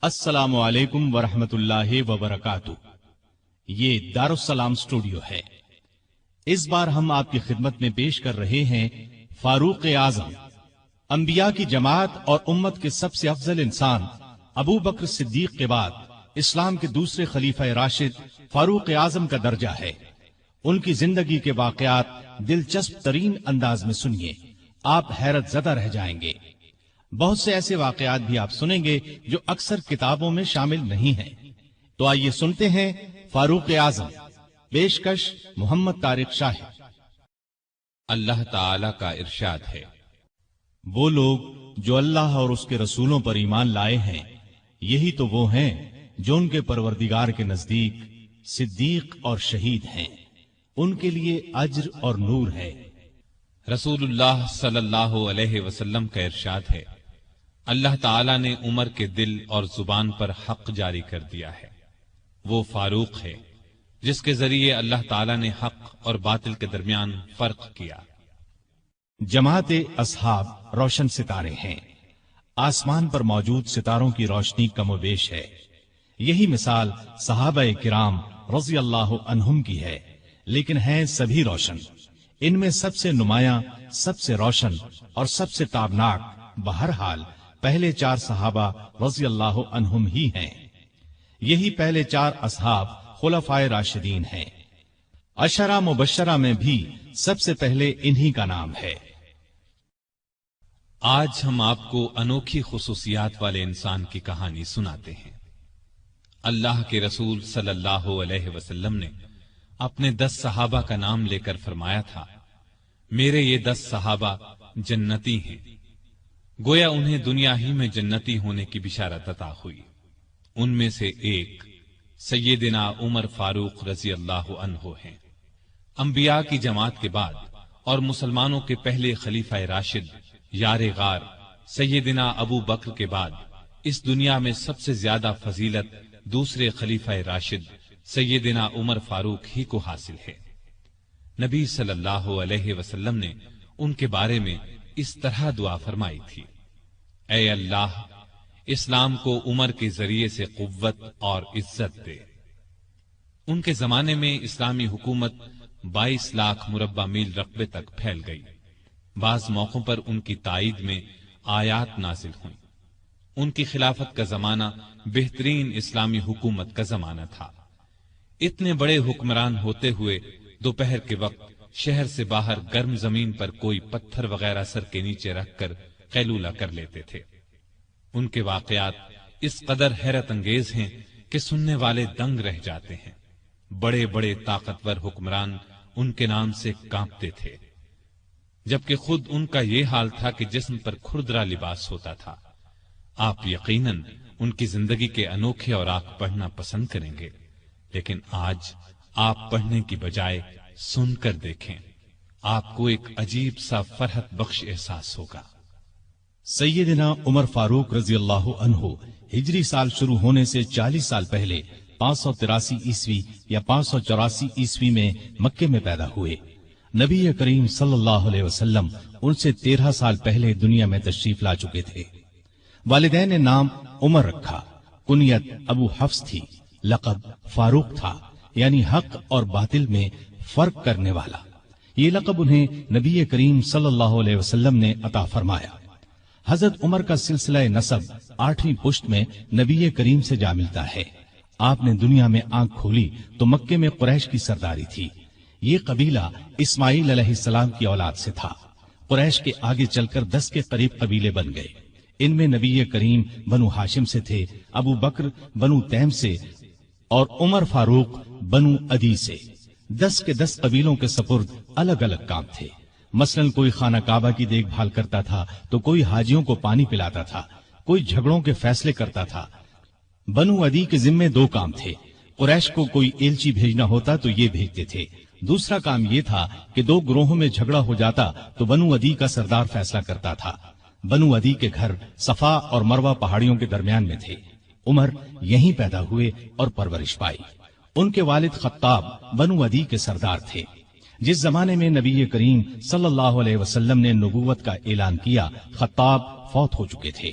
السلام علیکم ورحمۃ اللہ وبرکاتہ۔ یہ دارالسلام اسٹوڈیو ہے۔ اس بار ہم آپ کی خدمت میں پیش کر رہے ہیں فاروق اعظم، انبیاء کی جماعت اور امت کے سب سے افضل انسان ابو بکر صدیق کے بعد اسلام کے دوسرے خلیفہ راشد فاروق اعظم کا درجہ ہے۔ ان کی زندگی کے واقعات دلچسپ ترین انداز میں سنیے، آپ حیرت زدہ رہ جائیں گے۔ بہت سے ایسے واقعات بھی آپ سنیں گے جو اکثر کتابوں میں شامل نہیں ہیں۔ تو آئیے سنتے ہیں فاروق اعظم، پیشکش محمد طارق شاہ۔ اللہ تعالی کا ارشاد ہے، وہ لوگ جو اللہ اور اس کے رسولوں پر ایمان لائے ہیں، یہی تو وہ ہیں جو ان کے پروردگار کے نزدیک صدیق اور شہید ہیں، ان کے لیے اجر اور نور ہے۔ رسول اللہ صلی اللہ علیہ وسلم کا ارشاد ہے، اللہ تعالی نے عمر کے دل اور زبان پر حق جاری کر دیا ہے۔ وہ فاروق ہے جس کے ذریعے اللہ تعالی نے حق اور باطل کے درمیان فرق کیا۔ جماعت اصحاب روشن ستارے ہیں، آسمان پر موجود ستاروں کی روشنی کم و بیش ہے۔ یہی مثال صحابہ کرام رضی اللہ عنہم کی ہے، لیکن ہیں سبھی روشن۔ ان میں سب سے نمایاں، سب سے روشن اور سب سے تابناک بہرحال پہلے چار صحابہ رضی اللہ عنہم ہی ہیں۔ یہی پہلے چار اصحاب خلفائے راشدین ہیں۔ عشرہ مبشرہ میں بھی سب سے پہلے انہی کا نام ہے۔ آج ہم آپ کو انوکھی خصوصیات والے انسان کی کہانی سناتے ہیں۔ اللہ کے رسول صلی اللہ علیہ وسلم نے اپنے 10 صحابہ کا نام لے کر فرمایا تھا، میرے یہ 10 صحابہ جنتی ہیں۔ گویا انہیں دنیا ہی میں جنتی ہونے کی بشارت عطا ہوئی۔ ان میں سے ایک سیدنا عمر فاروق رضی اللہ عنہ ہیں۔ انبیاء کی جماعت کے بعد اور مسلمانوں کے پہلے خلیفہ راشد یار غار سیدنا ابو بکر کے بعد اس دنیا میں سب سے زیادہ فضیلت دوسرے خلیفہ راشد سیدنا عمر فاروق ہی کو حاصل ہے۔ نبی صلی اللہ علیہ وسلم نے ان کے بارے میں اس طرح دعا فرمائی تھی، اے اللہ، اسلام کو عمر کے ذریعے سے قوت اور عزت دے۔ ان کے زمانے میں اسلامی حکومت 22 لاکھ مربع میل رقبے تک پھیل گئی۔ بعض موقعوں پر ان کی تائید میں آیات نازل ہوئیں۔ ان کی خلافت کا زمانہ بہترین اسلامی حکومت کا زمانہ تھا۔ اتنے بڑے حکمران ہوتے ہوئے دوپہر کے وقت شہر سے باہر گرم زمین پر کوئی پتھر وغیرہ سر کے نیچے رکھ کر قیلولہ کر لیتے تھے۔ ان کے واقعات اس قدر حیرت انگیز ہیں کہ سننے والے دنگ رہ جاتے ہیں۔ بڑے بڑے طاقتور حکمران ان کے نام سے کانپتے تھے، جبکہ خود ان کا یہ حال تھا کہ جسم پر کھردرا لباس ہوتا تھا۔ آپ یقیناً ان کی زندگی کے انوکھے اوراق پڑھنا پسند کریں گے، لیکن آج آپ پڑھنے کی بجائے سن کر دیکھیں، آپ کو ایک عجیب سا فرحت بخش احساس ہوگا۔ سیدنا عمر فاروق رضی اللہ عنہ ہجری سال شروع ہونے سے 40 سال پہلے 583 عیسوی یا 584 عیسوی میں مکے میں پیدا ہوئے۔ نبی کریم صلی اللہ علیہ وسلم ان سے 13 سال پہلے دنیا میں تشریف لا چکے تھے۔ والدین نے نام عمر رکھا، کنیت ابو حفص تھی، لقب فاروق تھا، یعنی حق اور باطل میں فرق کرنے والا۔ یہ لقب انہیں نبی کریم صلی اللہ علیہ وسلم نے عطا فرمایا۔ حضرت عمر کا سلسلہ نسب 8ویں پشت میں نبی کریم سے جا ملتا ہے۔ آپ نے دنیا میں آنکھ کھولی تو مکے میں قریش کی سرداری تھی۔ یہ قبیلہ اسماعیل علیہ السلام کی اولاد سے تھا۔ قریش کے آگے چل کر 10 کے قریب قبیلے بن گئے۔ ان میں نبی کریم بنو ہاشم سے تھے، ابو بکر بنو تیم سے اور عمر فاروق بنو عدی سے۔ 10 کے 10 قبیلوں کے سپرد الگ الگ کام تھے۔ مثلا کوئی خانہ کعبہ کی دیکھ بھال کرتا تھا تو کوئی حاجیوں کو پانی پلاتا تھا، کوئی جھگڑوں کے فیصلے کرتا تھا۔ بنو عدی کے ذمے 2 کام تھے۔ قریش کو کوئی ایلچی بھیجنا ہوتا تو یہ بھیجتے تھے۔ دوسرا کام یہ تھا کہ 2 گروہوں میں جھگڑا ہو جاتا تو بنو عدی کا سردار فیصلہ کرتا تھا۔ بنو عدی کے گھر صفا اور مروہ پہاڑیوں کے درمیان میں تھے۔ عمر یہیں پیدا ہوئے اور پرورش پائی۔ ان کے والد خطاب بنو عدی کے سردار تھے۔ جس زمانے میں نبی کریم صلی اللہ علیہ وسلم نے نبوت کا اعلان کیا، خطاب فوت ہو چکے تھے۔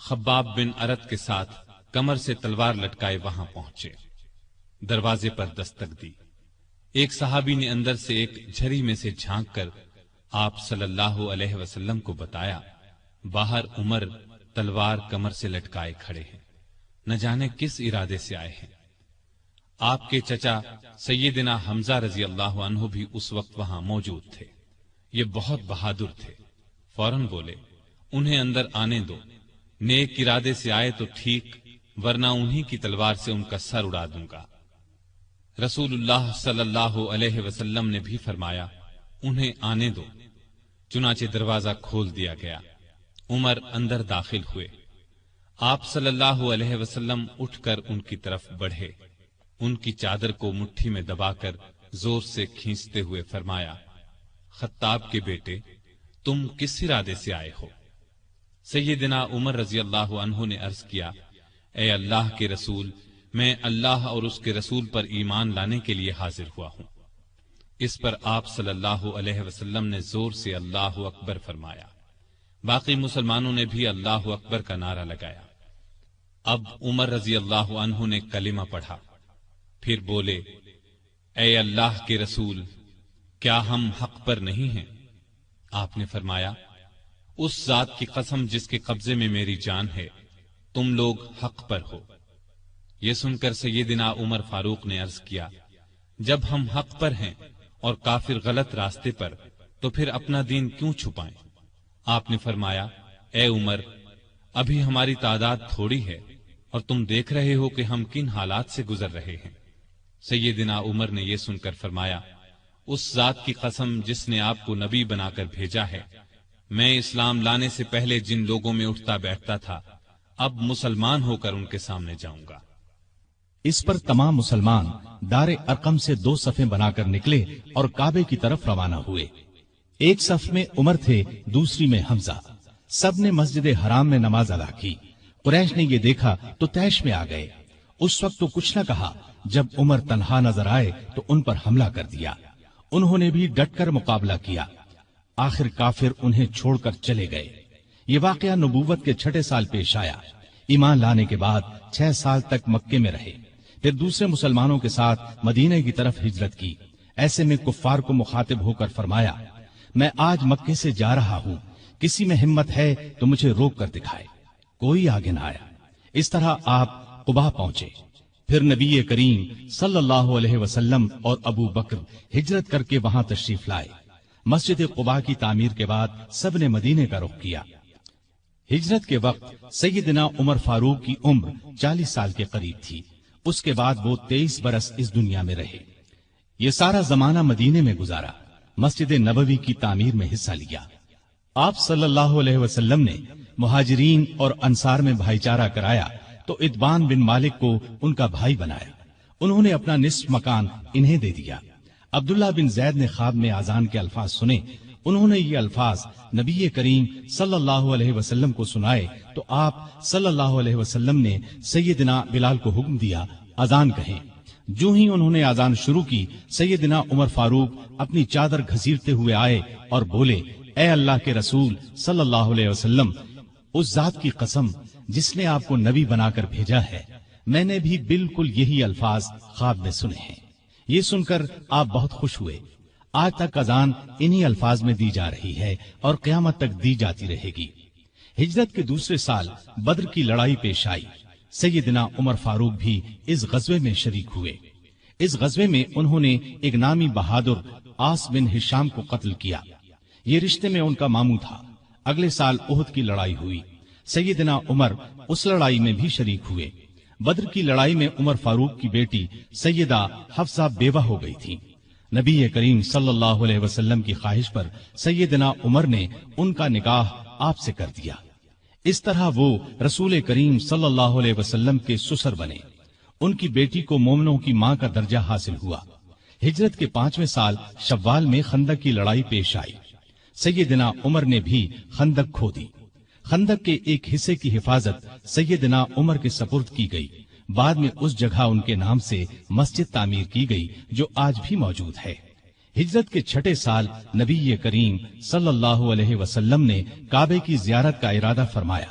خباب بن ارت کے ساتھ کمر سے تلوار لٹکائے وہاں پہنچے۔ دروازے پر دستک دی۔ ایک صحابی نے اندر سے ایک جھری میں سے جھانک کر آپ صلی اللہ علیہ وسلم کو بتایا، باہر عمر تلوار کمر سے لٹکائے کھڑے ہیں، نہ جانے کس ارادے سے آئے ہیں۔ آپ کے چچا سیدنا حمزہ رضی اللہ عنہ بھی اس وقت وہاں موجود تھے۔ یہ بہت بہادر تھے، فوراً بولے انہیں اندر آنے دو، نیک ارادے سے آئے تو ٹھیک، ورنہ انہی کی تلوار سے ان کا سر اڑا دوں گا۔ رسول اللہ صلی اللہ علیہ وسلم نے بھی فرمایا انہیں آنے دو، چنانچہ دروازہ کھول دیا گیا۔ عمر اندر داخل ہوئے۔ آپ صلی اللہ علیہ وسلم اٹھ کر ان کی طرف بڑھے، ان کی چادر کو مٹھی میں دبا کر زور سے کھینچتے ہوئے فرمایا، خطاب کے بیٹے، تم کس ارادے سے آئے ہو؟ سیدنا عمر رضی اللہ عنہ نے عرض کیا، اے اللہ کے رسول، میں اللہ اور اس کے رسول پر ایمان لانے کے لیے حاضر ہوا ہوں۔ اس پر آپ صلی اللہ علیہ وسلم نے زور سے اللہ اکبر فرمایا۔ باقی مسلمانوں نے بھی اللہ اکبر کا نعرہ لگایا۔ اب عمر رضی اللہ عنہ نے کلمہ پڑھا، پھر بولے، اے اللہ کے رسول، کیا ہم حق پر نہیں ہیں؟ آپ نے فرمایا، اس ذات کی قسم جس کے قبضے میں میری جان ہے، تم لوگ حق پر ہو۔ یہ سن کر سیدنا عمر فاروق نے عرض کیا، جب ہم حق پر ہیں اور کافر غلط راستے پر، تو پھر اپنا دین کیوں چھپائیں؟ آپ نے فرمایا، اے عمر، ابھی ہماری تعداد تھوڑی ہے اور تم دیکھ رہے ہو کہ ہم کن حالات سے گزر رہے ہیں۔ سیدنا عمر نے یہ سن کر فرمایا، اس ذات کی قسم جس نے آپ کو نبی بنا کر بھیجا ہے، میں اسلام لانے سے پہلے جن لوگوں میں اٹھتا بیٹھتا تھا، اب مسلمان ہو کر ان کے سامنے جاؤں گا۔ اس پر تمام مسلمان دار ارقم سے 2 صفیں بنا کر نکلے اور کعبے کی طرف روانہ ہوئے۔ ایک صف میں عمر تھے، دوسری میں حمزہ۔ سب نے مسجد حرام میں نماز ادا کی۔ قریش نے یہ دیکھا تو طیش میں آ گئے۔ اس وقت تو کچھ نہ کہا، جب عمر تنہا نظر آئے تو ان پر حملہ کر دیا۔ انہوں نے بھی ڈٹ کر مقابلہ کیا۔ آخر کافر انہیں چھوڑ کر چلے گئے۔ یہ واقعہ نبوت کے 6 سال پیش آیا۔ ایمان لانے کے بعد 6 سال تک مکے میں رہے، پھر دوسرے مسلمانوں کے ساتھ مدینہ کی طرف ہجرت کی۔ ایسے میں کفار کو مخاطب ہو کر فرمایا، میں آج مکے سے جا رہا ہوں، کسی میں ہمت ہے تو مجھے روک کر دکھائے۔ کوئی آگے نہ آیا۔ اس طرح آپ قباء پہنچے۔ پھر نبی کریم صلی اللہ علیہ وسلم اور ابو بکر ہجرت کر کے وہاں تشریف لائے۔ مسجد قباء کی تعمیر کے بعد سب نے مدینے کا رخ کیا۔ ہجرت کے وقت سیدنا عمر فاروق کی عمر 40 سال کے قریب تھی۔ اس کے بعد وہ 23 برس اس دنیا میں رہے۔ یہ سارا زمانہ مدینے میں گزارا، مسجد نبوی کی تعمیر میں حصہ لیا۔ آپ صلی اللہ علیہ وسلم نے مہاجرین اور انصار میں بھائی چارہ کرایا تو اتبان بن مالک کو ان کا بھائی بنایا۔ انہوں نے اپنا نصف مکان انہیں دے دیا۔ عبداللہ بن زید نے خواب میں اذان کے الفاظ سنے۔ انہوں نے یہ الفاظ نبی کریم صلی اللہ علیہ وسلم کو سنائے تو آپ صلی اللہ علیہ وسلم نے سیدنا بلال کو حکم دیا، اذان کہیں۔ جو ہی انہوں نے اذان شروع کی، سیدنا عمر فاروق اپنی چادر گھسیٹتے ہوئے آئے اور بولے، اے اللہ کے رسول صلی اللہ علیہ وسلم، اس ذات کی قسم جس نے آپ کو نبی بنا کر بھیجا ہے، میں نے بھی بالکل یہی الفاظ خواب میں سنے ہیں۔ یہ سن کر آپ بہت خوش ہوئے۔ آج تک اذان انہی الفاظ میں دی جا رہی ہے اور قیامت تک دی جاتی رہے گی۔ ہجرت کے دوسرے سال بدر کی لڑائی پیش آئی۔ سیدنا عمر فاروق بھی اس غزوے میں شریک ہوئے۔ اس غزوے میں انہوں نے ایک نامی بہادر عاص بن ہشام کو قتل کیا۔ یہ رشتے میں ان کا ماموں تھا۔ اگلے سال احد کی لڑائی ہوئی۔ سیدنا عمر اس لڑائی میں بھی شریک ہوئے۔ بدر کی لڑائی میں عمر فاروق کی بیٹی سیدہ حفصہ بیوہ ہو گئی تھی۔ نبی کریم صلی اللہ علیہ وسلم کی خواہش پر سیدنا عمر نے ان کا نکاح آپ سے کر دیا۔ اس طرح وہ رسول کریم صلی اللہ علیہ وسلم کے سسر بنے۔ ان کی بیٹی کو مومنوں کی ماں کا درجہ حاصل ہوا۔ ہجرت کے 5ویں سال شوال میں خندق کی لڑائی پیش آئی۔ سیدنا عمر نے بھی خندق کھودی۔ خندق کے ایک حصے کی حفاظت سیدنا عمر کے سپرد کی گئی۔ بعد میں اس جگہ ان کے نام سے مسجد تعمیر کی گئی جو آج بھی موجود ہے۔ ہجرت کے 6 سال نبی کریم صلی اللہ علیہ وسلم نے کعبے کی زیارت کا ارادہ فرمایا۔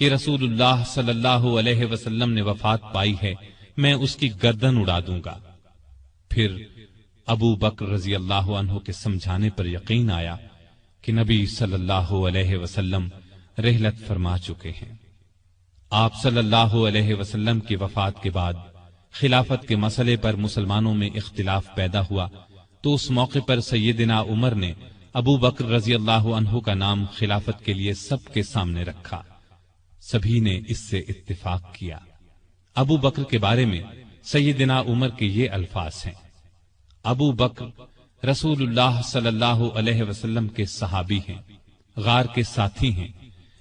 کہ رسول اللہ صلی اللہ علیہ وسلم نے وفات پائی ہے، میں اس کی گردن اڑا دوں گا۔ پھر ابو بکر رضی اللہ عنہ کے سمجھانے پر یقین آیا کہ نبی صلی اللہ علیہ وسلم رحلت فرما چکے ہیں۔ آپ صلی اللہ علیہ وسلم کی وفات کے بعد خلافت کے مسئلے پر مسلمانوں میں اختلاف پیدا ہوا، تو اس موقع پر سیدنا عمر نے ابو بکر رضی اللہ عنہ کا نام خلافت کے لیے سب کے سامنے رکھا۔ سبھی نے اس سے اتفاق کیا۔ ابو بکر کے بارے میں سیدنا عمر کے یہ الفاظ ہیں: ابو بکر رسول اللہ صلی اللہ علیہ وسلم کے صحابی ہیں، غار کے ساتھی ہیں،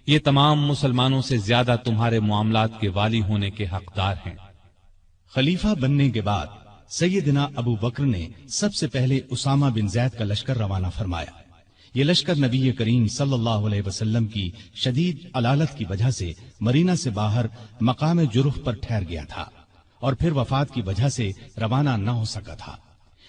یہ تمام مسلمانوں سے زیادہ تمہارے معاملات کے والی ہونے کے حقدار ہیں۔ خلیفہ بننے کے بعد سیدنا ابو بکر نے سب سے پہلے اسامہ بن زید کا لشکر روانہ فرمایا۔ یہ لشکر نبی کریم صلی اللہ علیہ وسلم کی شدید علالت کی وجہ سے مرینا سے باہر مقام جرح پر ٹھہر گیا تھا اور پھر وفات کی وجہ سے روانہ نہ ہو سکا تھا۔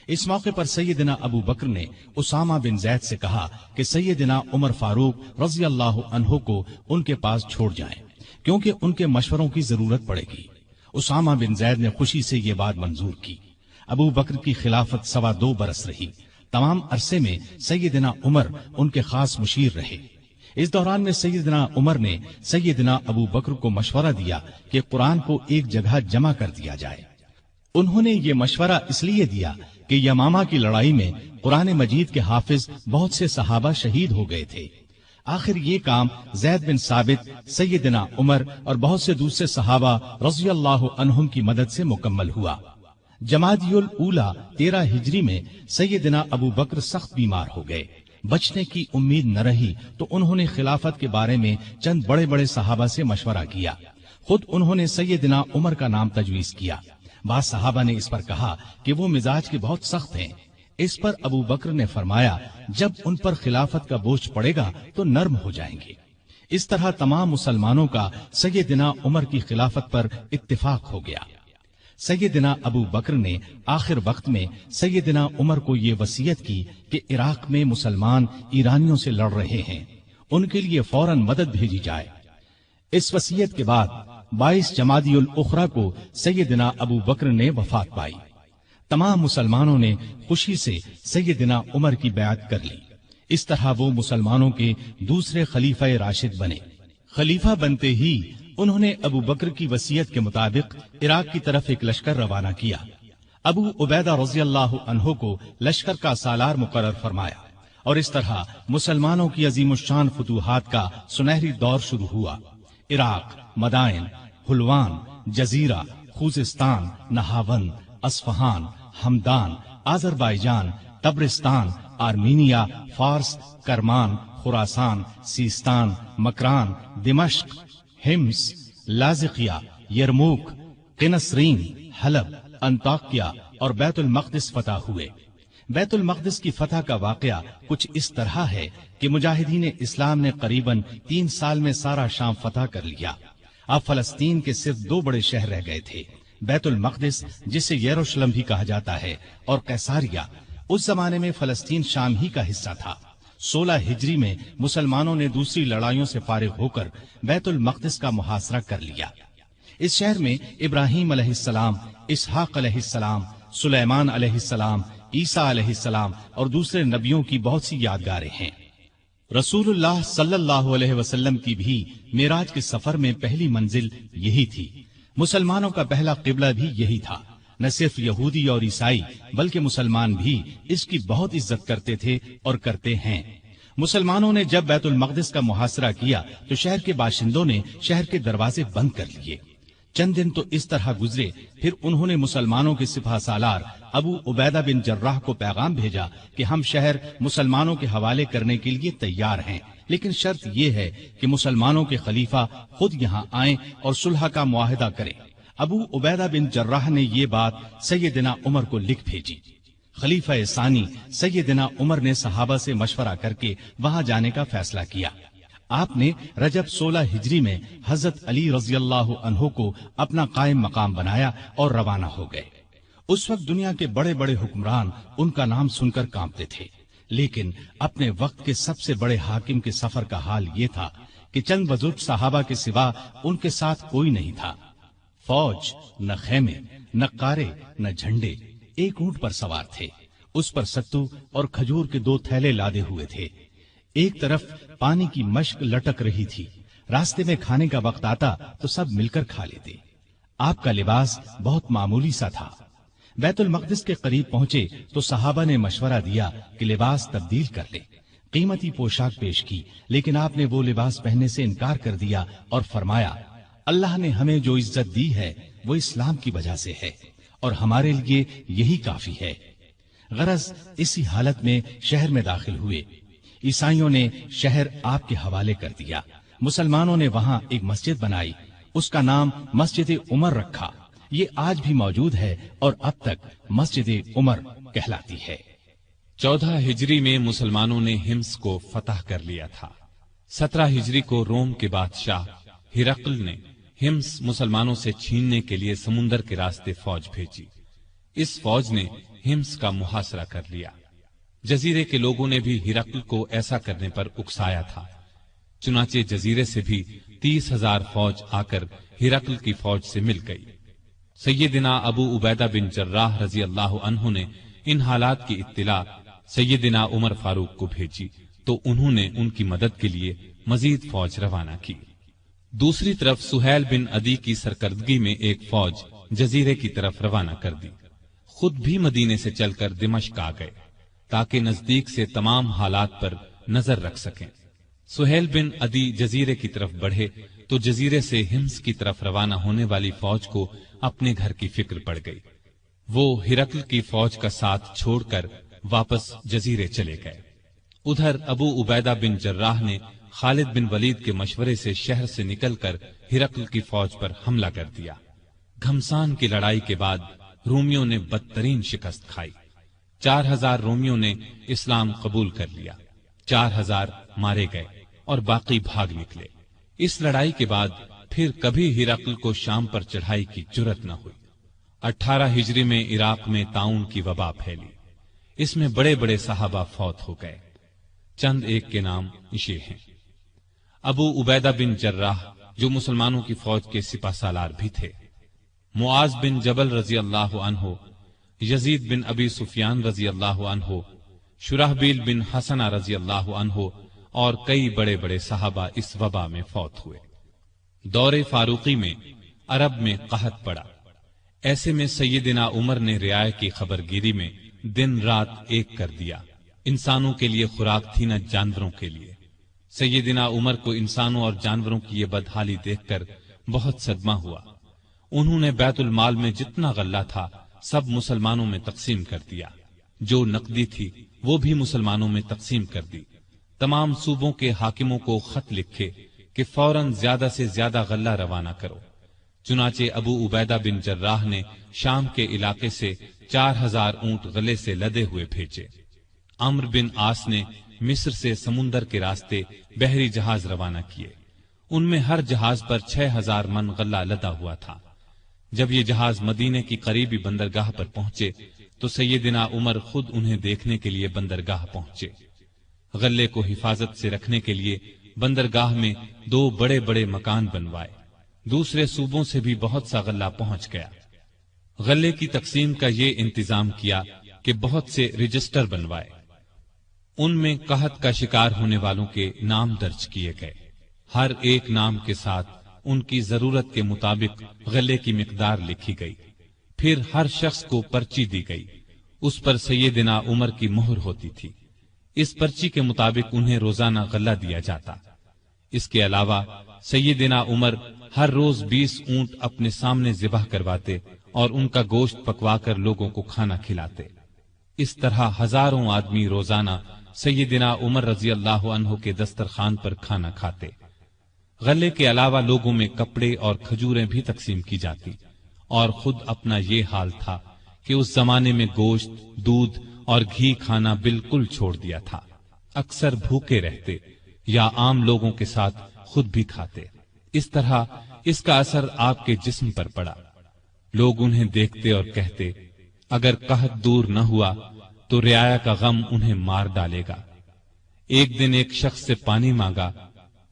اس موقع پر سیدنا ابو بکر نے اسامہ بن زید سے کہا کہ سیدنا عمر فاروق رضی اللہ عنہ کو ان کے پاس چھوڑ جائیں، کیونکہ ان کے مشوروں کی ضرورت پڑے گی۔ اسامہ بن زید نے خوشی سے یہ بات منظور کی۔ ابو بکر کی خلافت 2.25 برس رہی۔ تمام عرصے میں سیدنا عمر ان کے خاص مشیر رہے۔ اس دوران میں سیدنا عمر نے سیدنا ابو بکر کو مشورہ دیا کہ قرآن کو ایک جگہ جمع کر دیا جائے۔ انہوں نے یہ مشورہ اس لیے دیا کہ یمامہ کی لڑائی میں قرآن مجید کے حافظ بہت سے صحابہ شہید ہو گئے تھے۔ آخر یہ کام زید بن ثابت، سیدنا عمر اور بہت سے دوسرے صحابہ رضی اللہ عنہم کی مدد سے مکمل ہوا۔ جمادی الاولیٰ 13 ہجری میں سیدنا ابو بکر سخت بیمار ہو گئے۔ بچنے کی امید نہ رہی تو انہوں نے خلافت کے بارے میں چند بڑے بڑے صحابہ سے مشورہ کیا۔ خود انہوں نے سیدنا عمر کا نام تجویز کیا۔ بعض صحابہ نے اس پر کہا کہ وہ مزاج کے بہت سخت ہیں۔ اس پر ابو بکر نے فرمایا، جب ان پر خلافت کا بوجھ پڑے گا تو نرم ہو جائیں گے۔ اس طرح تمام مسلمانوں کا سیدنا عمر کی خلافت پر اتفاق ہو گیا۔ سیدنا ابو بکر نے آخر وقت میں سیدنا عمر کو یہ وصیت کی کہ عراق میں مسلمان ایرانیوں سے لڑ رہے ہیں، ان کے لیے فوراً مدد بھیجی جائے۔ اس وصیت کے بعد 22 جمادی الاخری کو سیدنا ابو بکر نے وفات پائی۔ تمام مسلمانوں نے خوشی سے سیدنا عمر کی بیعت کر لی۔ اس طرح وہ مسلمانوں کے دوسرے خلیفہ راشد بنے۔ خلیفہ بنتے ہی انہوں نے ابو بکر کی وصیت کے مطابق عراق کی طرف ایک لشکر روانہ کیا۔ ابو عبیدہ رضی اللہ عنہ کو لشکر کا سالار مقرر فرمایا اور اس طرح مسلمانوں کی عظیم الشان فتوحات کا سنہری دور شروع ہوا۔ Iraq, Madain, Hulwan, Jazira, Khuzestan, Nahavand, Isfahan, Hamadan, Azerbaijan, Tabaristan, Armenia, Fars, Kerman, خراسان، سیستان، مکران، دمشق، ہمس، لاذقیہ، یرموک، قنسرین، حلب، انطاکیہ اور بیت المقدس فتح ہوئے۔ بیت المقدس کی فتح کا واقعہ کچھ اس طرح ہے کہ مجاہدین اسلام نے قریباً 3 سال میں سارا شام فتح کر لیا۔ اب فلسطین کے صرف 2 بڑے شہر رہ گئے تھے، بیت المقدس جسے یروشلم بھی کہا جاتا ہے اور قیصاریہ۔ اس زمانے میں فلسطین شام ہی کا حصہ تھا۔ 16 ہجری میں مسلمانوں نے دوسری لڑائیوں سے فارغ ہو کر بیت المقدس کا محاصرہ کر لیا۔ اس شہر میں ابراہیم علیہ السلام، اسحاق علیہ السلام، سلیمان علیہ السلام، عیسیٰ علیہ السلام اور دوسرے نبیوں کی بہت سی یادگاریں ہیں۔ رسول اللہ صلی اللہ علیہ وسلم کی بھی معراج کے سفر میں پہلی منزل یہی تھی۔ مسلمانوں کا پہلا قبلہ بھی یہی تھا۔ نہ صرف یہودی اور عیسائی بلکہ مسلمان بھی اس کی بہت عزت کرتے تھے اور کرتے ہیں۔ مسلمانوں نے جب بیت المقدس کا محاصرہ کیا تو شہر کے باشندوں نے شہر کے دروازے بند کر لیے۔ چند دن تو اس طرح گزرے، پھر انہوں نے مسلمانوں کے سپہ سالار ابو عبیدہ بن جراح کو پیغام بھیجا کہ ہم شہر مسلمانوں کے حوالے کرنے کے لیے تیار ہیں، لیکن شرط یہ ہے کہ مسلمانوں کے خلیفہ خود یہاں آئیں اور صلح کا معاہدہ کریں۔ ابو عبیدہ بن جراح نے یہ بات سیدنا عمر کو لکھ بھیجی۔ خلیفہ ثانی سیدنا عمر نے صحابہ سے مشورہ کر کے وہاں جانے کا فیصلہ کیا۔ آپ نے رجب 16 ہجری میں حضرت علی رضی اللہ عنہ کو اپنا قائم مقام بنایا اور روانہ ہو گئے۔ اس وقت دنیا کے بڑے بڑے حکمران ان کا نام سن کر کانپتے تھے، لیکن اپنے وقت کے سب سے بڑے حاکم کے سفر کا حال یہ تھا کہ چند بزرگ صحابہ کے سوا ان کے ساتھ کوئی نہیں تھا۔ فوج، نہ خیمے، نہ کارے، نہ جھنڈے، ایک اونٹ پر سوار تھے، اس پر ستو اور کھجور کے 2 تھیلے لادے ہوئے تھے۔ ایک طرف پانی کی مشک لٹک رہی تھی، راستے میں کھانے کا وقت آتا تو سب مل کر کھا لیتے۔ آپ کا لباس بہت معمولی سا تھا۔ بیت المقدس کے قریب پہنچے تو صحابہ نے مشورہ دیا کہ لباس تبدیل کر لیں۔ قیمتی پوشاک پیش کی، لیکن آپ نے وہ لباس پہننے سے انکار کر دیا اور فرمایا، اللہ نے ہمیں جو عزت دی ہے وہ اسلام کی وجہ سے ہے اور ہمارے لیے یہی کافی ہے۔ غرض اسی حالت میں شہر میں داخل ہوئے۔ عیسائیوں نے شہر آپ کے حوالے کر دیا۔ مسلمانوں نے وہاں ایک مسجد بنائی، اس کا نام مسجد عمر رکھا۔ یہ آج بھی موجود ہے اور اب تک مسجد عمر کہلاتی ہے۔ 14 ہجری میں مسلمانوں نے ہمس کو فتح کر لیا تھا۔ 17 ہجری کو روم کے بادشاہ ہرقل نے ہمس مسلمانوں سے چھیننے کے لیے سمندر کے راستے فوج بھیجی۔ اس فوج نے ہمس کا محاصرہ کر لیا۔ جزیرے کے لوگوں نے بھی ہرقل کو ایسا کرنے پر اکسایا تھا، چنانچہ جزیرے سے بھی 30,000 فوج آ کر ہرقل کی فوج سے مل گئی۔ سیدنا ابو عبیدہ بن جراح رضی اللہ عنہ نے ان حالات کی اطلاع سیدنا عمر فاروق کو بھیجی تو انہوں نے ان کی مدد کے لیے مزید فوج روانہ کی۔ دوسری طرف سہیل بن عدی کی سرکردگی میں ایک فوج جزیرے کی طرف روانہ کر دی۔ خود بھی مدینے سے چل کر دمشق آ گئے تاکہ نزدیک سے تمام حالات پر نظر رکھ سکیں۔ سہیل بن عدی جزیرے کی طرف بڑھے تو جزیرے سے ہمس کی طرف روانہ ہونے والی فوج کو اپنے گھر کی فکر پڑ گئی۔ وہ ہرقل کی فوج کا ساتھ چھوڑ کر واپس جزیرے چلے گئے۔ ادھر ابو عبیدہ بن جراح نے خالد بن ولید کے مشورے سے شہر سے نکل کر ہرقل کی فوج پر حملہ کر دیا۔ گھمسان کی لڑائی کے بعد رومیوں نے بدترین شکست کھائی۔ 4,000 رومیوں نے اسلام قبول کر لیا، 4,000 مارے گئے اور باقی بھاگ نکلے۔ اس لڑائی کے بعد پھر کبھی ہرقل کو شام پر چڑھائی کی جرأت نہ ہوئی۔ 18 ہجری میں عراق میں طاعون کی وبا پھیلی، اس میں بڑے بڑے صحابہ فوت ہو گئے۔ چند ایک کے نام یہ ہیں: ابو عبیدہ بن جراح جو مسلمانوں کی فوج کے سپہ سالار بھی تھے، معاذ بن جبل رضی اللہ عنہ، یزید بن ابی سفیان رضی اللہ عنہ، شرحبیل بن حسنہ رضی اللہ عنہ اور کئی بڑے بڑے صحابہ اس وبا میں فوت ہوئے۔ دور فاروقی میں عرب میں قحط پڑا، ایسے میں سیدنا عمر نے رعایا کی خبرگیری میں دن رات ایک کر دیا۔ انسانوں کے لیے خوراک تھی نہ جانوروں کے لیے۔ سیدنا عمر کو انسانوں اور جانوروں کی یہ بدحالی دیکھ کر بہت صدمہ ہوا۔ انہوں نے بیت المال میں جتنا غلہ تھا سب مسلمانوں میں تقسیم کر دیا، جو نقدی تھی وہ بھی مسلمانوں میں تقسیم کر دی۔ تمام صوبوں کے حاکموں کو خط لکھے کہ فوراً زیادہ سے زیادہ غلہ روانہ کرو۔ چنانچہ ابو عبیدہ بن جراح نے شام کے علاقے سے 4,000 اونٹ غلے سے لدے ہوئے بھیجے۔ عمرو بن عاص نے مصر سے سمندر کے راستے بحری جہاز روانہ کیے، ان میں ہر جہاز پر 6,000 من غلہ لدا ہوا تھا۔ جب یہ جہاز مدینے کی قریبی بندرگاہ پر پہنچے تو سیدنا عمر خود انہیں دیکھنے کے لیے بندرگاہ پہنچے۔ غلے کو حفاظت سے رکھنے کے لیے بندرگاہ میں 2 بڑے بڑے مکان بنوائے، دوسرے صوبوں سے بھی بہت سا غلہ پہنچ گیا۔ غلے کی تقسیم کا یہ انتظام کیا کہ بہت سے رجسٹر بنوائے، ان میں قحط کا شکار ہونے والوں کے نام درج کیے گئے، ہر ایک نام کے ساتھ ان کی ضرورت کے مطابق غلے کی مقدار لکھی گئی، پھر ہر شخص کو پرچی دی گئی، اس پر سیدنا عمر کی مہر ہوتی تھی، اس پرچی کے مطابق انہیں روزانہ غلہ دیا جاتا۔ اس کے علاوہ سیدنا عمر ہر روز 20 اونٹ اپنے سامنے ذبح کرواتے اور ان کا گوشت پکوا کر لوگوں کو کھانا کھلاتے۔ اس طرح ہزاروں آدمی روزانہ سیدنا عمر رضی اللہ عنہ کے دسترخوان پر کھانا کھاتے۔ غلے کے علاوہ لوگوں میں کپڑے اور کھجوریں بھی تقسیم کی جاتی، اور خود اپنا یہ حال تھا کہ اس زمانے میں گوشت، دودھ اور گھی کھانا بالکل چھوڑ دیا تھا، اکثر بھوکے رہتے یا عام لوگوں کے ساتھ خود بھی کھاتے۔ اس طرح اس کا اثر آپ کے جسم پر پڑا، لوگ انہیں دیکھتے اور کہتے اگر قحط دور نہ ہوا تو رعایا کا غم انہیں مار ڈالے گا۔ ایک دن ایک شخص سے پانی مانگا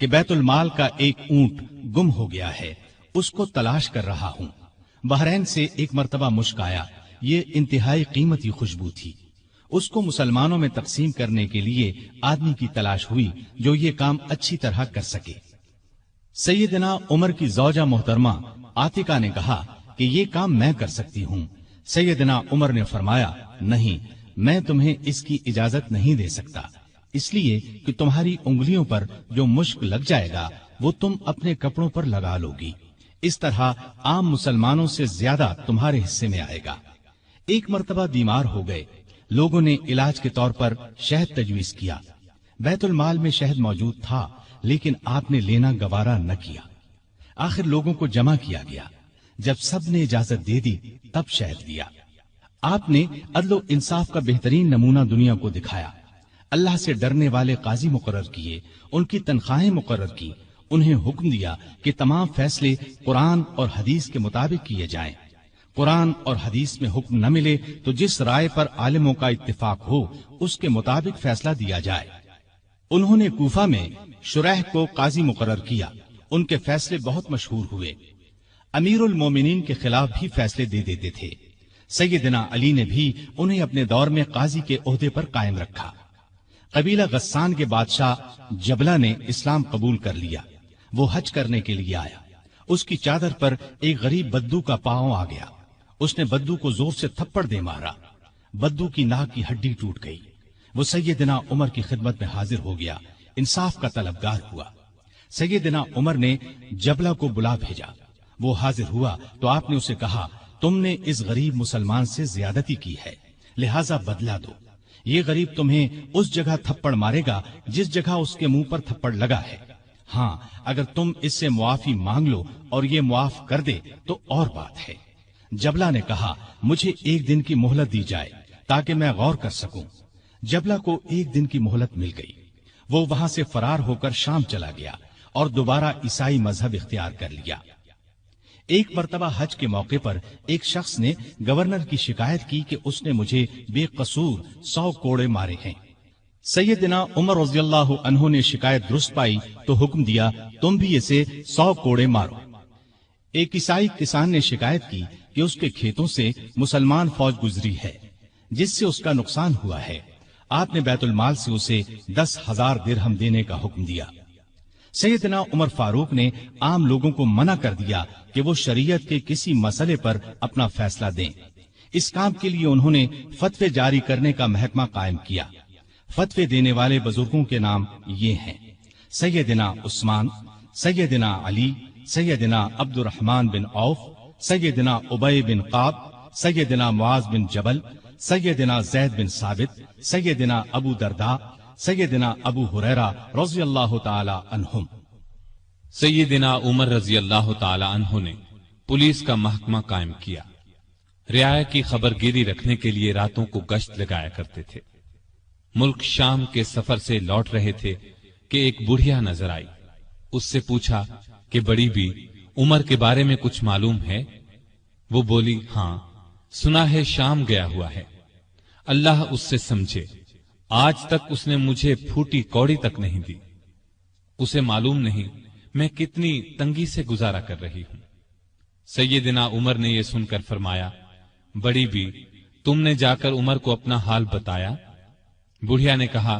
کہ بیت المال کا ایک اونٹ گم ہو گیا ہے، اس کو تلاش کر رہا ہوں۔ بحرین سے ایک مرتبہ مشک آیا، یہ انتہائی قیمتی خوشبو تھی۔ اس کو مسلمانوں میں تقسیم کرنے کے لیے آدمی کی تلاش ہوئی جو یہ کام اچھی طرح کر سکے۔ سیدنا عمر کی زوجہ محترمہ عاتقہ نے کہا کہ یہ کام میں کر سکتی ہوں۔ سیدنا عمر نے فرمایا، نہیں، میں تمہیں اس کی اجازت نہیں دے سکتا، اس لیے کہ تمہاری انگلیوں پر جو مشک لگ جائے گا وہ تم اپنے کپڑوں پر لگا لو گی، اس طرح عام مسلمانوں سے زیادہ تمہارے حصے میں آئے گا۔ ایک مرتبہ بیمار ہو گئے، لوگوں نے علاج کے طور پر شہد تجویز کیا۔ بیت المال میں شہد موجود تھا، لیکن آپ نے لینا گوارا نہ کیا۔ آخر لوگوں کو جمع کیا گیا، جب سب نے اجازت دے دی تب شہد دیا۔ آپ نے عدل و انصاف کا بہترین نمونہ دنیا کو دکھایا۔ اللہ سے ڈرنے والے قاضی مقرر کیے، ان کی تنخواہیں مقرر کی، انہیں حکم دیا کہ تمام فیصلے قرآن اور حدیث کے مطابق کیے جائیں۔ قرآن اور حدیث میں حکم نہ ملے تو جس رائے پر عالموں کا اتفاق ہو اس کے مطابق فیصلہ دیا جائے۔ انہوں نے کوفہ میں شریح کو قاضی مقرر کیا، ان کے فیصلے بہت مشہور ہوئے۔ امیر المومنین کے خلاف بھی فیصلے دے دیتے تھے۔ سیدنا علی نے بھی انہیں اپنے دور میں قاضی کے عہدے پر قائم رکھا۔ قبیلہ غسان کے بادشاہ جبلہ نے اسلام قبول کر لیا۔ وہ حج کرنے کے لیے آیا، اس کی چادر پر ایک غریب بدو کا پاؤں آ گیا۔ اس نے بدو کو زور سے تھپڑ دے مارا، بدو کی ناک کی ہڈی ٹوٹ گئی۔ وہ سیدنا عمر کی خدمت میں حاضر ہو گیا، انصاف کا طلبگار ہوا۔ سیدنا عمر نے جبلہ کو بلا بھیجا، وہ حاضر ہوا تو آپ نے اسے کہا، تم نے اس غریب مسلمان سے زیادتی کی ہے، لہذا بدلہ دو۔ یہ غریب تمہیں اس جگہ تھپڑ مارے گا جس جگہ اس کے منہ پر تھپڑ لگا ہے۔ ہاں، اگر تم اس سے معافی مانگ لو اور یہ معاف کر دے تو اور بات ہے۔ جبلہ نے کہا، مجھے ایک دن کی مہلت دی جائے تاکہ میں غور کر سکوں۔ جبلہ کو ایک دن کی مہلت مل گئی۔ وہ وہاں سے فرار ہو کر شام چلا گیا اور دوبارہ عیسائی مذہب اختیار کر لیا۔ ایک مرتبہ حج کے موقع پر ایک شخص نے گورنر کی شکایت کی کہ اس نے مجھے بے قصور 100 کوڑے مارے ہیں۔ سیدنا عمر رضی اللہ عنہ نے شکایت درست پائی تو حکم دیا، تم بھی اسے 100 کوڑے مارو۔ ایک عیسائی کسان نے شکایت کی کہ اس کے کھیتوں سے مسلمان فوج گزری ہے جس سے اس کا نقصان ہوا ہے۔ آپ نے بیت المال سے اسے 10,000 درہم دینے کا حکم دیا۔ سیدنا عمر فاروق نے عام لوگوں کو منع کر دیا کہ وہ شریعت کے کسی مسئلے پر اپنا فیصلہ دیں۔ اس کام کے لیے انہوں نے فتوے جاری کرنے کا محکمہ قائم کیا۔ فتوے دینے والے بزرگوں کے نام یہ ہیں: سیدنا عثمان، سیدنا علی، سیدنا عبد الرحمن بن عوف، سیدنا ابی بن قعب، سیدنا معاذ بن جبل، سیدنا زید بن ثابت، سیدنا ابو درداء، سیدنا ابو ہریرہ رضی اللہ تعالی عنہم۔ سیدنا عمر رضی اللہ تعالی عنہ نے پولیس کا محکمہ قائم کیا۔ رعایا کی خبر گیری رکھنے کے لیے راتوں کو گشت لگایا کرتے تھے۔ ملک شام کے سفر سے لوٹ رہے تھے کہ ایک بڑھیا نظر آئی۔ اس سے پوچھا کہ بڑی بھی عمر کے بارے میں کچھ معلوم ہے؟ وہ بولی، ہاں، سنا ہے شام گیا ہوا ہے، اللہ اس سے سمجھے، آج تک اس نے مجھے پھوٹی کوڑی تک نہیں دی۔ اسے معلوم نہیں میں کتنی تنگی سے گزارا کر رہی ہوں۔ سیدنا عمر نے یہ سن کر فرمایا، بڑی بھی تم نے جا کر عمر کو اپنا حال بتایا؟ بڑھیا نے کہا،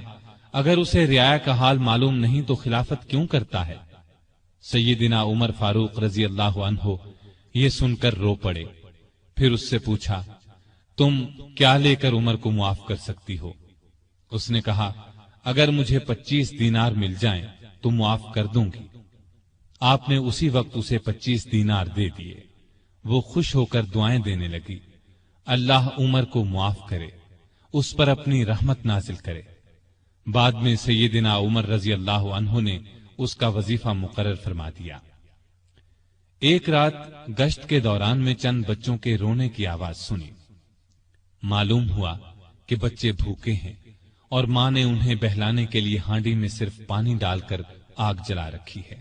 اگر اسے رعایا کا حال معلوم نہیں تو خلافت کیوں کرتا ہے؟ سیدنا عمر فاروق رضی اللہ عنہ یہ سن کر رو پڑے۔ پھر اس سے پوچھا، تم کیا لے کر عمر کو معاف کر سکتی ہو؟ اس نے کہا، اگر مجھے 25 دینار مل جائیں تو معاف کر دوں گی۔ آپ نے اسی وقت اسے 25 دینار دے دیے۔ وہ خوش ہو کر دعائیں دینے لگی، اللہ عمر کو معاف کرے، اس پر اپنی رحمت نازل کرے۔ بعد میں سیدنا عمر رضی اللہ عنہ نے اس کا وظیفہ مقرر فرما دیا۔ ایک رات گشت کے دوران میں چند بچوں کے رونے کی آواز سنی۔ معلوم ہوا کہ بچے بھوکے ہیں اور ماں نے انہیں بہلانے کے لیے ہانڈی میں صرف پانی ڈال کر آگ جلا رکھی ہے۔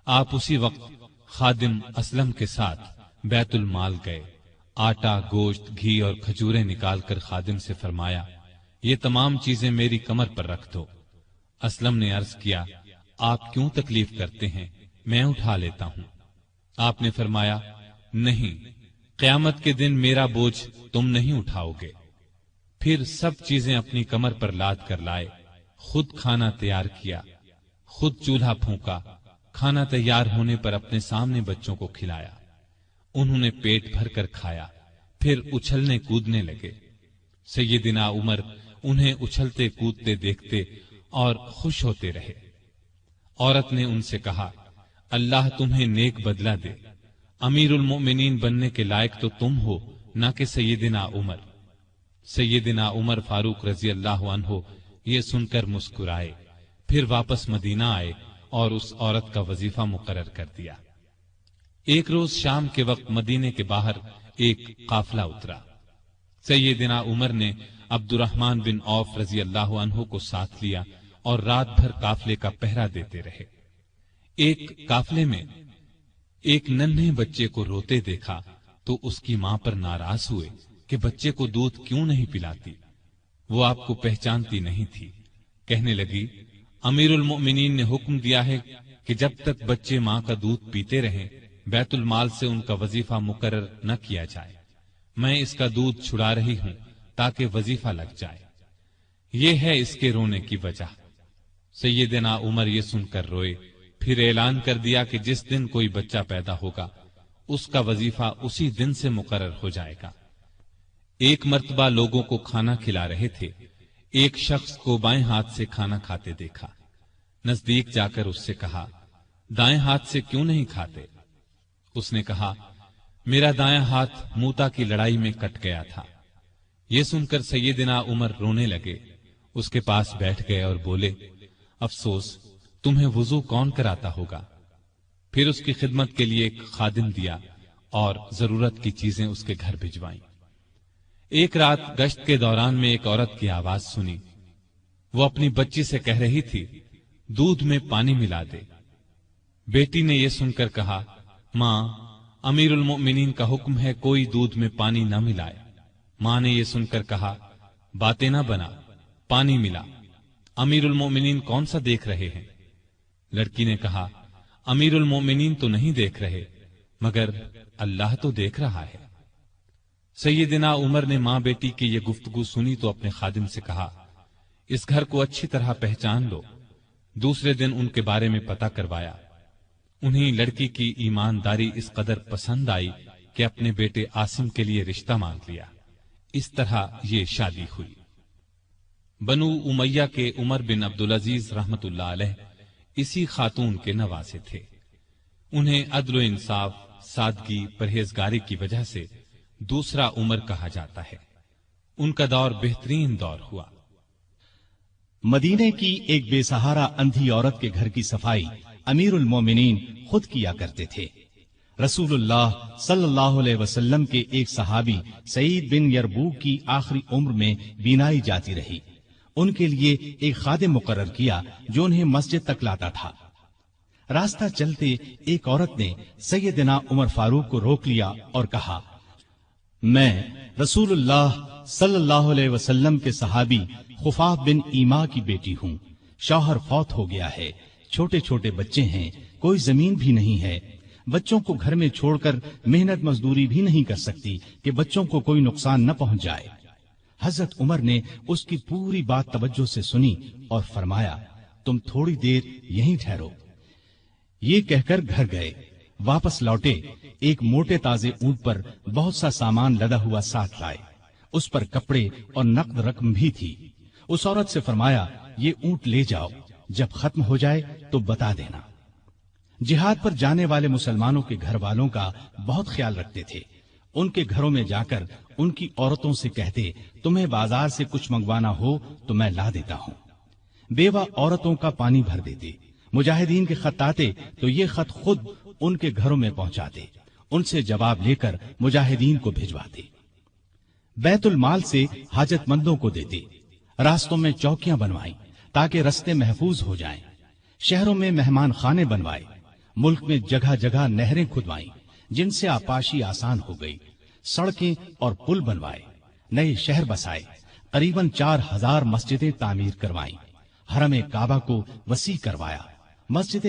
آپ اسی وقت خادم اسلم کے ساتھ بیت المال گئے، آٹا، گوشت، گھی اور کھجوریں نکال کر خادم سے فرمایا، یہ تمام چیزیں میری کمر پر رکھ دو۔ اسلم نے عرض کیا، آپ کیوں تکلیف کرتے ہیں، میں اٹھا لیتا ہوں۔ آپ نے فرمایا نہیں، قیامت کے دن میرا بوجھ تم نہیں اٹھاؤ گے۔ پھر سب چیزیں اپنی کمر پر لاد کر لائے، خود کھانا تیار کیا، خود چولہا پھونکا، کھانا تیار ہونے پر اپنے سامنے بچوں کو کھلایا۔ انہوں نے پیٹ بھر کر کھایا، پھر اچھلنے کودنے لگے۔ سیدنا عمر انہیں اچھلتے کودتے دیکھتے اور خوش ہوتے رہے۔ عورت نے ان سے کہا، اللہ تمہیں نیک بدلہ دے، امیر المؤمنین بننے کے لائق تو تم ہو، نہ کہ سیدنا عمر۔ سیدنا عمر فاروق رضی اللہ عنہ یہ سن کر مسکرائے، پھر واپس مدینہ آئے اور اس عورت کا وظیفہ مقرر کر دیا۔ ایک روز شام کے وقت مدینے کے باہر ایک قافلہ اترا۔ سیدنا عمر نے عبد الرحمن بن عوف رضی اللہ عنہ کو ساتھ لیا اور رات بھر قافلے کا پہرا دیتے رہے۔ ایک قافلے میں ایک ننھے بچے کو روتے دیکھا تو اس کی ماں پر ناراض ہوئے کہ بچے کو دودھ کیوں نہیں پلاتی۔ وہ آپ کو پہچانتی نہیں تھی۔ کہنے لگی، امیر المؤمنین نے حکم دیا ہے کہ جب تک بچے ماں کا دودھ پیتے رہیں بیت المال سے ان کا وظیفہ مقرر نہ کیا جائے۔ میں اس کا دودھ چھڑا رہی ہوں تاکہ وظیفہ لگ جائے۔ یہ ہے اس کے رونے کی وجہ۔ سیدنا عمر یہ سن کر روئے، پھر اعلان کر دیا کہ جس دن کوئی بچہ پیدا ہوگا اس کا وظیفہ اسی دن سے مقرر ہو جائے گا۔ ایک مرتبہ لوگوں کو کھانا کھلا رہے تھے، ایک شخص کو بائیں ہاتھ سے کھانا کھاتے دیکھا۔ نزدیک جا کر اس سے کہا، دائیں ہاتھ سے کیوں نہیں کھاتے؟ اس نے کہا، میرا دایاں ہاتھ موتا کی لڑائی میں کٹ گیا تھا۔ یہ سن کر سیدنا عمر رونے لگے، اس کے پاس بیٹھ گئے اور بولے، افسوس، تمہیں وضو کون کراتا ہوگا؟ پھر اس کی خدمت کے لیے ایک خادم دیا اور ضرورت کی چیزیں اس کے گھر بھجوائیں۔ ایک رات گشت کے دوران میں ایک عورت کی آواز سنی۔ وہ اپنی بچی سے کہہ رہی تھی، دودھ میں پانی ملا دے۔ بیٹی نے یہ سن کر کہا، ماں، امیر المؤمنین کا حکم ہے کوئی دودھ میں پانی نہ ملائے۔ ماں نے یہ سن کر کہا، باتیں نہ بنا، پانی ملا۔ امیر المؤمنین کون سا دیکھ رہے ہیں؟ لڑکی نے کہا، امیر المؤمنین تو نہیں دیکھ رہے، مگر اللہ تو دیکھ رہا ہے۔ سیدنا عمر نے ماں بیٹی کی یہ گفتگو سنی تو اپنے خادم سے کہا، اس گھر کو اچھی طرح پہچان لو۔ دوسرے دن ان کے بارے میں پتہ کروایا۔ انہیں لڑکی کی ایمانداری اس قدر پسند آئی کہ اپنے بیٹے عاصم کے لیے رشتہ مانگ لیا۔ اس طرح یہ شادی ہوئی۔ بنو امیہ کے عمر بن عبدالعزیز رحمت اللہ علیہ اسی خاتون کے نواسے تھے۔ انہیں عدل و انصاف، سادگی، پرہیزگاری کی وجہ سے دوسرا عمر کہا جاتا ہے۔ ان کا دور بہترین دور ہوا۔ مدینے کی ایک بے سہارا اندھی عورت کے گھر کی صفائی امیر المومنین خود کیا کرتے تھے۔ رسول اللہ صلی اللہ علیہ وسلم کے ایک صحابی سعید بن یربوک کی آخری عمر میں بینائی جاتی رہی۔ ان کے لیے ایک خادم مقرر کیا جو انہیں مسجد تک لاتا تھا۔ راستہ چلتے ایک عورت نے سیدنا عمر فاروق کو روک لیا اور کہا، میں رسول اللہ صلی اللہ علیہ وسلم کے صحابی خفاف بن ایما کی بیٹی ہوں۔ شوہر فوت ہو گیا ہے، چھوٹے چھوٹے بچے ہیں، کوئی زمین بھی نہیں ہے۔ بچوں کو گھر میں چھوڑ کر محنت مزدوری بھی نہیں کر سکتی کہ بچوں کو کوئی نقصان نہ پہنچ جائے۔ حضرت عمر نے اس کی پوری بات توجہ سے سنی اور فرمایا، تم تھوڑی دیر یہیں ٹھہرو۔ یہ کہہ کر گھر گئے۔ واپس لوٹے، ایک موٹے تازے اونٹ پر بہت سا سامان لدا ہوا ساتھ لائے۔ اس پر کپڑے اور نقد رقم بھی تھی۔ اس عورت سے فرمایا، یہ اونٹ لے جاؤ، جب ختم ہو جائے تو بتا دینا۔ جہاد پر جانے والے مسلمانوں کے گھر والوں کا بہت خیال رکھتے تھے۔ ان کے گھروں میں جا کر ان کی عورتوں سے کہتے، تمہیں بازار سے کچھ منگوانا ہو تو میں لا دیتا ہوں۔ بیوہ عورتوں کا پانی بھر دیتے۔ مجاہدین کے خط آتے تو یہ خط خود ان کے گھروں میں پہنچاتے، ان سے جواب لے کر مجاہدین کو بھجواتے۔ بیت المال سے حاجت مندوں کو دیتے۔ راستوں میں چوکیاں بنوائیں تاکہ رستے محفوظ ہو جائیں۔ شہروں میں مہمان خانے بنوائے۔ ملک میں جگہ جگہ نہریں کھدوائیں جن سے آپاشی آسان ہو گئی۔ سڑکیں اور پل بنوائے، نئے شہر بسائے، قریباً 4000 مسجدیں تعمیر کروائیں، حرم کعبہ کو وسیع کروایا، مسجد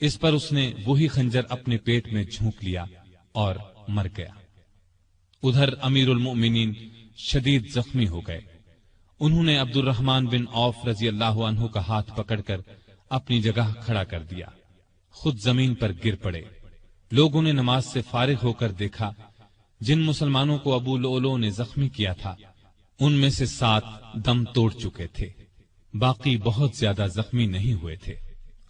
اس پر اس نے وہی خنجر اپنے پیٹ میں جھونک لیا اور مر گیا۔ ادھر امیر المؤمنین شدید زخمی ہو گئے۔ انہوں نے عبد الرحمن بن عوف رضی اللہ عنہ کا ہاتھ پکڑ کر اپنی جگہ کھڑا کر دیا، خود زمین پر گر پڑے۔ لوگوں نے نماز سے فارغ ہو کر دیکھا، جن مسلمانوں کو ابو لؤلؤ نے زخمی کیا تھا ان میں سے 7 دم توڑ چکے تھے، باقی بہت زیادہ زخمی نہیں ہوئے تھے۔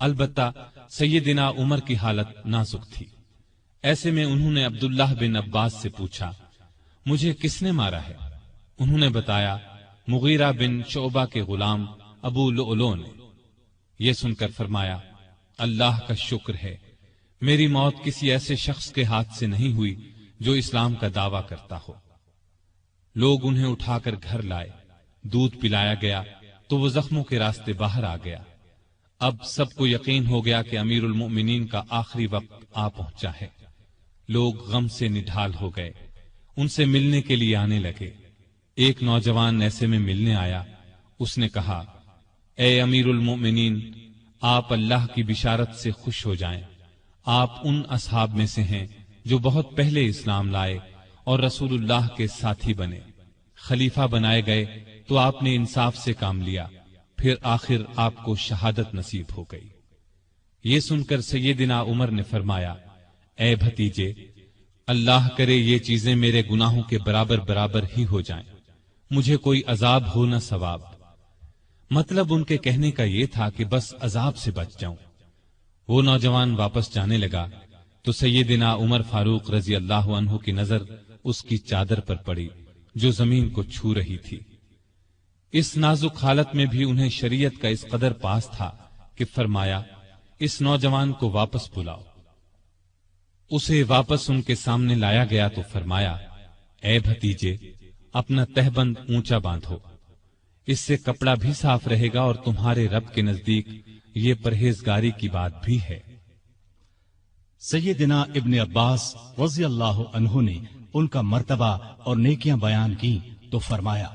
البتہ سیدنا عمر کی حالت نازک تھی۔ ایسے میں انہوں نے عبداللہ بن عباس سے پوچھا، مجھے کس نے مارا ہے؟ انہوں نے بتایا، مغیرہ بن شعبہ کے غلام ابو لؤلؤ نے۔ یہ سن کر فرمایا، اللہ کا شکر ہے، میری موت کسی ایسے شخص کے ہاتھ سے نہیں ہوئی جو اسلام کا دعویٰ کرتا ہو۔ لوگ انہیں اٹھا کر گھر لائے، دودھ پلایا گیا تو وہ زخموں کے راستے باہر آ گیا۔ اب سب کو یقین ہو گیا کہ امیر المؤمنین کا آخری وقت آ پہنچا ہے۔ لوگ غم سے نڈھال ہو گئے، ان سے ملنے کے لیے آنے لگے۔ ایک نوجوان ایسے میں ملنے آیا، اس نے کہا، اے امیر المؤمنین، آپ اللہ کی بشارت سے خوش ہو جائیں، آپ ان اصحاب میں سے ہیں جو بہت پہلے اسلام لائے اور رسول اللہ کے ساتھی بنے۔ خلیفہ بنائے گئے تو آپ نے انصاف سے کام لیا، پھر آخر آپ کو شہادت نصیب ہو گئی۔ یہ سن کر سیدنا عمر نے فرمایا، اے بھتیجے، اللہ کرے یہ چیزیں میرے گناہوں کے برابر برابر ہی ہو جائیں، مجھے کوئی عذاب ہو نہ ثواب۔ مطلب ان کے کہنے کا یہ تھا کہ بس عذاب سے بچ جاؤں۔ وہ نوجوان واپس جانے لگا تو سیدنا عمر فاروق رضی اللہ عنہ کی نظر اس کی چادر پر پڑی جو زمین کو چھو رہی تھی۔ اس نازک حالت میں بھی انہیں شریعت کا اس قدر پاس تھا کہ فرمایا، اس نوجوان کو واپس بلاؤ۔ اسے واپس ان کے سامنے لایا گیا تو فرمایا، اے بھتیجے، اپنا تہبند اونچا باندھو، اس سے کپڑا بھی صاف رہے گا اور تمہارے رب کے نزدیک یہ پرہیزگاری کی بات بھی ہے۔ سیدنا ابن عباس رضی اللہ عنہ نے ان کا مرتبہ اور نیکیاں بیان کی تو فرمایا،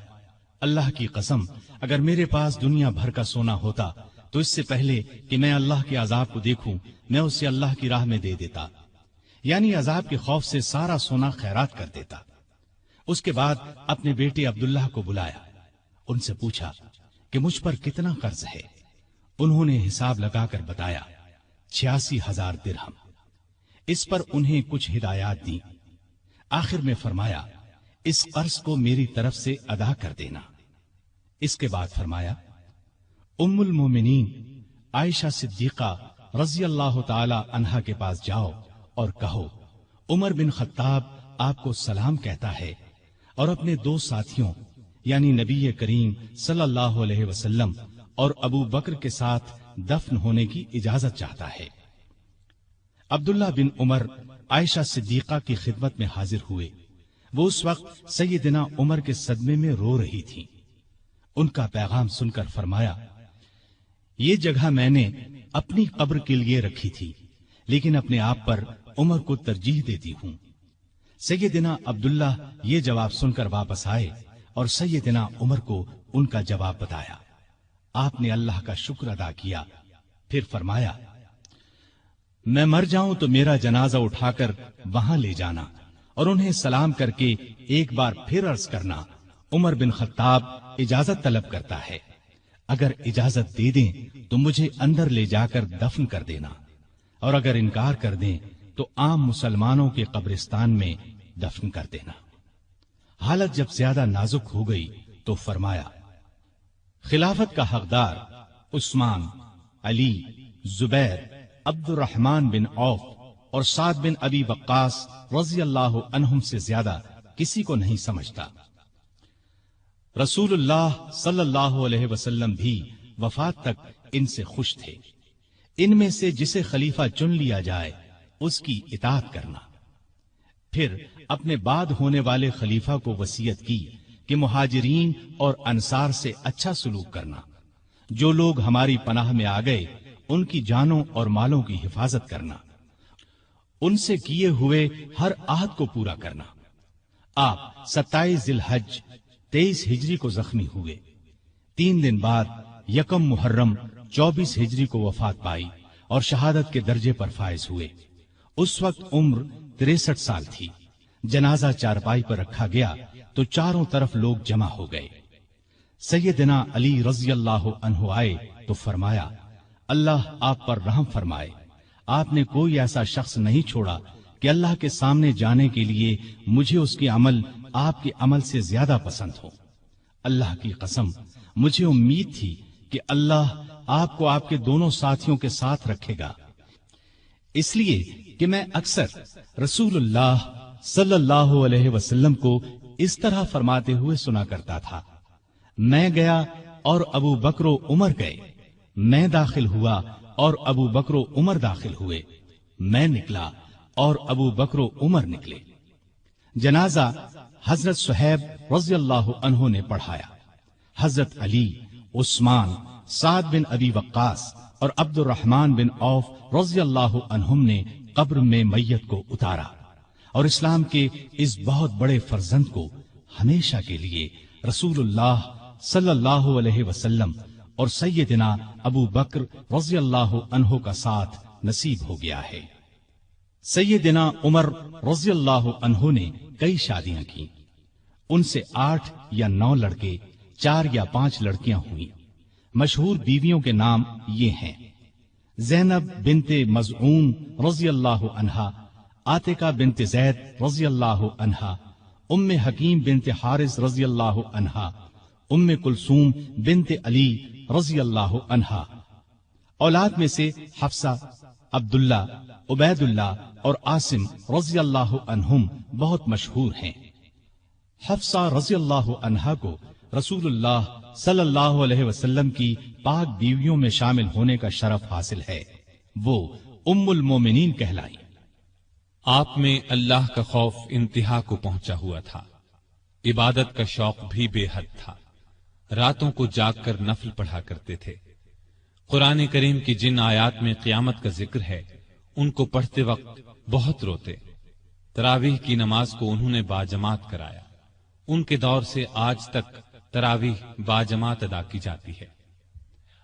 اللہ کی قسم، اگر میرے پاس دنیا بھر کا سونا ہوتا تو اس سے پہلے کہ میں اللہ کے عذاب کو دیکھوں میں اسے اللہ کی راہ میں دے دیتا، یعنی عذاب کے خوف سے سارا سونا خیرات کر دیتا۔ اس کے بعد اپنے بیٹے عبداللہ کو بلایا، ان سے پوچھا کہ مجھ پر کتنا قرض ہے۔ انہوں نے حساب لگا کر بتایا، 86,000 درہم۔ اس پر انہیں کچھ ہدایات دی۔ آخر میں فرمایا، اس قرض کو میری طرف سے ادا کر دینا۔ اس کے بعد فرمایا، ام المومنین عائشہ صدیقہ رضی اللہ تعالی عنہا کے پاس جاؤ اور کہو، عمر بن خطاب آپ کو سلام کہتا ہے اور اپنے 2 ساتھیوں یعنی نبی کریم صلی اللہ علیہ وسلم اور ابو بکر کے ساتھ دفن ہونے کی اجازت چاہتا ہے۔ عبداللہ بن عمر عائشہ صدیقہ کی خدمت میں حاضر ہوئے۔ وہ اس وقت سیدنا عمر کے صدمے میں رو رہی تھی۔ ان کا پیغام سن کر فرمایا، یہ جگہ میں نے اپنی قبر کے لیے رکھی تھی، لیکن اپنے آپ پر عمر کو ترجیح دیتی ہوں۔ سیدنا عبداللہ یہ جواب سن کر واپس آئے اور سیدنا عمر کو ان کا جواب بتایا۔ آپ نے اللہ کا شکر ادا کیا، پھر فرمایا، میں مر جاؤں تو میرا جنازہ اٹھا کر وہاں لے جانا اور انہیں سلام کر کے ایک بار پھر عرض کرنا، عمر بن خطاب اجازت طلب کرتا ہے، اگر اجازت دے دیں تو مجھے اندر لے جا کر دفن کر دینا، اور اگر انکار کر دیں تو عام مسلمانوں کے قبرستان میں دفن کر دینا۔ حالت جب زیادہ نازک ہو گئی تو فرمایا، خلافت کا حقدار عثمان، علی، زبیر، عبد الرحمن بن عوف اور سعد بن ابی وقاص رضی اللہ عنہم سے زیادہ کسی کو نہیں سمجھتا۔ رسول اللہ صلی اللہ علیہ وسلم بھی وفات تک ان سے خوش تھے۔ ان میں سے جسے خلیفہ چن لیا جائے اس کی اطاعت کرنا۔ پھر اپنے بعد ہونے والے خلیفہ کو وصیت کی کہ مہاجرین اور انصار سے اچھا سلوک کرنا، جو لوگ ہماری پناہ میں آ گئے ان کی جانوں اور مالوں کی حفاظت کرنا، ان سے کیے ہوئے ہر عہد کو پورا کرنا۔ آپ 27 ذی الحج 23 ہجری کو زخمی ہوئے۔ 3 دن بعد 1 محرم 24 ہجری کو وفات پائی اور شہادت کے درجے پر فائز ہوئے۔ اس وقت عمر 63 سال تھی۔ جنازہ چارپائی پر رکھا گیا تو چاروں طرف لوگ جمع ہو گئے۔ سیدنا علی رضی اللہ عنہ آئے تو فرمایا، اللہ آپ پر رحم فرمائے، آپ نے کوئی ایسا شخص نہیں چھوڑا کہ اللہ کے سامنے جانے کے لیے مجھے اس کے عمل آپ کے عمل سے زیادہ پسند ہو۔ اللہ کی قسم، مجھے امید تھی کہ اللہ آپ کو آپ کے دونوں ساتھیوں کے ساتھ رکھے گا، اس لیے کہ میں اکثر رسول اللہ صلی اللہ علیہ وسلم کو اس طرح فرماتے ہوئے سنا کرتا تھا، میں گیا اور ابو بکر و عمر گئے، میں داخل ہوا اور ابو بکر و عمر داخل ہوئے، میں نکلا اور ابو بکر و عمر نکلے۔ جنازہ حضرت صہیب رضی اللہ عنہ نے پڑھایا۔ حضرت علی، عثمان، سعد بن ابی وقاص اور عبد الرحمن بن عوف رضی اللہ عنہم نے قبر میں میت کو اتارا اور اسلام کے اس بہت بڑے فرزند کو ہمیشہ کے لیے رسول اللہ صلی اللہ علیہ وسلم اور سیدنا ابو بکر رضی اللہ عنہ کا ساتھ نصیب ہو گیا ہے۔ سیدنا عمر رضی اللہ عنہ نے کئی شادیاں کی، ان سے 8 یا 9 لڑکے، 4 یا 5 لڑکیاں ہوئیں۔ مشہور بیویوں کے نام یہ ہیں: زینب بنت مزعون رضی اللہ عنہا، عاتقہ بنت زید رضی اللہ عنہا، ام حکیم بنت حارث رضی اللہ عنہا، ام کلثوم بنت علی رضی اللہ عنہا۔ اولاد میں سے حفصہ، عبداللہ، عبید اللہ اور عاصم رضی اللہ عنہم بہت مشہور ہیں۔ حفصہ رضی اللہ عنہا کو رسول اللہ صلی اللہ علیہ وسلم کی پاک بیویوں میں شامل ہونے کا شرف حاصل ہے، وہ ام المومنین کہلائی۔ آپ میں اللہ کا خوف انتہا کو پہنچا ہوا تھا، عبادت کا شوق بھی بے حد تھا، راتوں کو جاگ کر نفل پڑھا کرتے تھے۔ قرآن کریم کی جن آیات میں قیامت کا ذکر ہے ان کو پڑھتے وقت بہت روتے۔ تراویح کی نماز کو انہوں نے باجماعت کرایا، ان کے دور سے آج تک تراویح باجماعت ادا کی جاتی ہے۔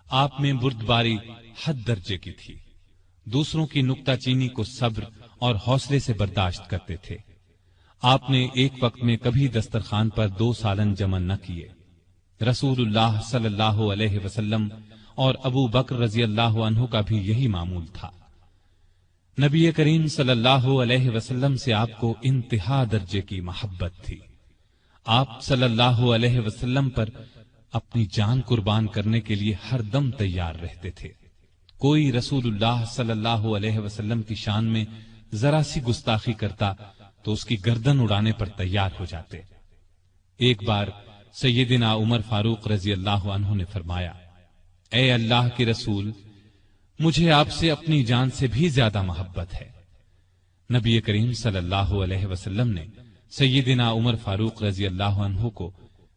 آپ میں بردباری حد درجے کی تھی، دوسروں کی نکتہ چینی کو صبر اور حوصلے سے برداشت کرتے تھے۔ آپ نے ایک وقت میں کبھی دسترخوان پر 2 سالن جمع نہ کیے۔ رسول اللہ صلی اللہ علیہ وسلم اور ابو بکر رضی اللہ عنہ کا بھی یہی معمول تھا۔ نبی کریم صلی اللہ علیہ وسلم سے آپ کو انتہا درجے کی محبت تھی۔ آپ صلی اللہ علیہ وسلم پر اپنی جان قربان کرنے کے لیے ہر دم تیار رہتے تھے۔ کوئی رسول اللہ صلی اللہ علیہ وسلم کی شان میں ذرا سی گستاخی کرتا تو اس کی گردن اڑانے پر تیار ہو جاتے۔ ایک بار سیدنا عمر فاروق رضی اللہ عنہ نے فرمایا، اے اللہ کے رسول، مجھے آپ سے اپنی جان سے بھی زیادہ محبت ہے۔ نبی کریم صلی اللہ علیہ وسلم نے سیدنا عمر فاروق رضی اللہ عنہ کو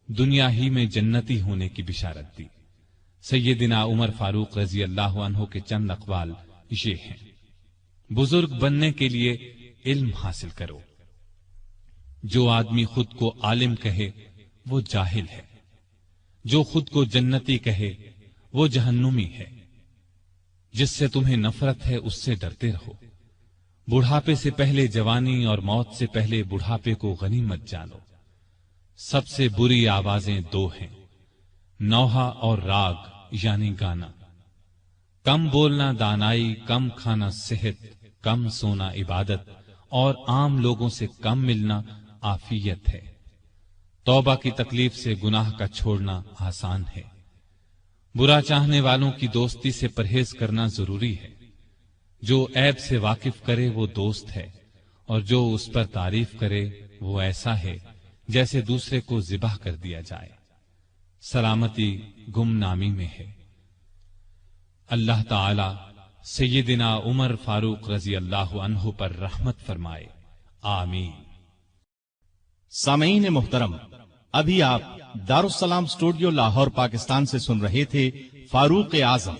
دنیا ہی میں جنتی ہونے کی بشارت دی۔ سیدنا عمر فاروق رضی اللہ عنہ کے چند اقوال یہ ہیں: بزرگ بننے کے لیے علم حاصل کرو۔ جو آدمی خود کو عالم کہے وہ جاہل ہے، جو خود کو جنتی کہے وہ جہنمی ہے۔ جس سے تمہیں نفرت ہے اس سے ڈرتے رہو۔ بڑھاپے سے پہلے جوانی اور موت سے پہلے بڑھاپے کو غنیمت جانو۔ سب سے بری آوازیں 2 ہیں، نوحہ اور راگ یعنی گانا۔ کم بولنا دانائی، کم کھانا صحت، کم سونا عبادت اور عام لوگوں سے کم ملنا عافیت ہے۔ توبہ کی تکلیف سے گناہ کا چھوڑنا آسان ہے۔ برا چاہنے والوں کی دوستی سے پرہیز کرنا ضروری ہے۔ جو عیب سے واقف کرے وہ دوست ہے، اور جو اس پر تعریف کرے وہ ایسا ہے جیسے دوسرے کو ذبح کر دیا جائے۔ سلامتی گمنامی میں ہے۔ اللہ تعالی سیدنا عمر فاروق رضی اللہ عنہ پر رحمت فرمائے، آمین۔ سامعین محترم، ابھی آپ دارالسلام اسٹوڈیو لاہور پاکستان سے سن رہے تھے فاروق اعظم